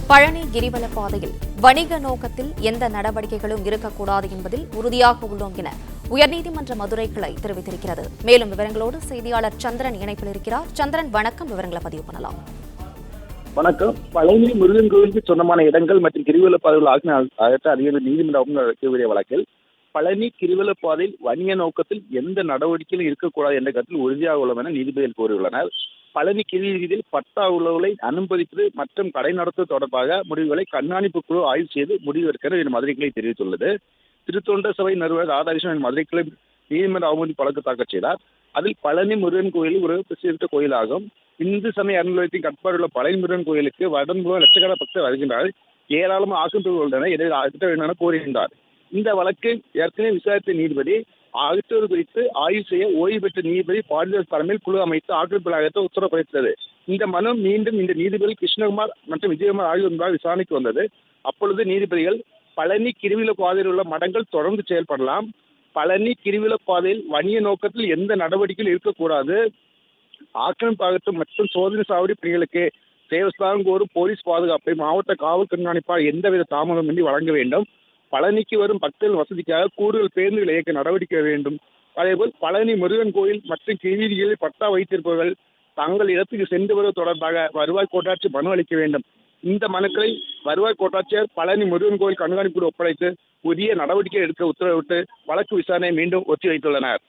பழனி கிரிவல பாதையில் வணிக நோக்கத்தில் எந்த நடவடிக்கைகளும் இருக்கக்கூடாது என்பதில் உறுதியாக உள்ளோம் என உயர்நீதிமன்ற மதுரை கிளை தெரிவித்திருக்கிறது. மேலும் விவரங்களோடு செய்தியாளர் சந்திரன் இணைப்பில் இருக்கிறார். சந்திரன், வணக்கம். விவரங்களை பதிவு பண்ணலாம். வணக்கம். பழனி முருகன் கோவிலுக்கு சொந்தமான இடங்கள் மற்றும் கிரிவல பாதைகள் ஆகிய அதிகாரி நீதிமன்றம் நடத்திய வழக்கில் பழனி கிரிவல பாதையில் வணிக நோக்கத்தில் எந்த நடவடிக்கையும் இருக்கக்கூடாது என்ற கருத்தில் உறுதியாக உள்ளோம் என நீதிபதிகள் கூறியுள்ளனர். பழனி கிரிவீதியில் பட்டா உழவுகளை அனுமதிப்பது மற்றும் கடை நடத்துவது தொடர்பாக முடிவுகளை கண்காணிப்பு குழு ஆய்வு செய்து முடிவெடுக்கிறது என மதுரை கிளை தெரிவித்துள்ளது. திருத்தொண்டர் சபை நிறுவனர் ராதாகிருஷ்ணன் மதுரை கிளை நீதிமன்ற அவமதிப்பு வழக்கு தாக்கல் செய்தார். அதில் பழனி முருகன் கோயில் ஒரு பிரசித்த கோயிலாகும். இந்து சமய அறநிலையத்தின் கட்டுப்பாடு உள்ள பழனி முருகன் கோயிலுக்கு வருடம் முழுவதும் லட்சக்கணக்கான பக்தர் வருகின்றனர். ஏராளமான ஆக்கிரமிப்புகள் உள்ளன என கூறுகின்றார். இந்த வழக்கை ஏற்கனவே விசாரித்த நீதிபதி அகற்றுவது குறித்து ஆய்வு செய்ய ஓய்வு பெற்ற நீதிபதி பாரதிதாஸ் தலைமையில் குழு அமைத்து ஆக்கிரமிப்புகளை அகற்ற உத்தரவு பிறப்பித்தது. இந்த மனு மீண்டும் இந்த நீதிபதி கிருஷ்ணகுமார் மற்றும் விஜயகுமார் ஆகியோர் முன்பாக விசாரணைக்கு வந்தது. அப்பொழுது நீதிபதிகள் பழனி கிரிவல பாதையில் உள்ள மடங்கள் தொடர்ந்து செயல்படலாம், பழனி கிரிவல பாதையில் வணிக நோக்கத்தில் எந்த நடவடிக்கையும் இருக்கக்கூடாது, ஆக்கிரமிப்பு அகற்றம் மற்றும் சோதனை சாவடி பணிகளுக்கு தேவஸ்தானம் கோரும் போலீஸ் பாதுகாப்பை மாவட்ட காவல் கண்காணிப்பாளர் எந்தவித தாமதமின்றி வழங்க வேண்டும், பழனிக்கு வரும் பக்தர்கள் வசதிக்காக கூடுதல் பேருந்துகள் இயக்க நடவடிக்கை வேண்டும், அதேபோல் பழனி முருகன் கோயில் மற்றும் கிரிவீதிகளில் பட்டா வைத்திருப்பவர்கள் தங்கள் இடத்துக்கு சென்று வருவது தொடர்பாக வருவாய் கோட்டாட்சியர் மனு அளிக்க வேண்டும். இந்த மனுக்களை வருவாய் கோட்டாட்சியர் பழனி முருகன் கோயில் கண்காணிப்பு ஒப்படைத்து உரிய நடவடிக்கை எடுக்க உத்தரவிட்டு வழக்கு விசாரணையை மீண்டும் ஒத்திவைத்துள்ளனர்.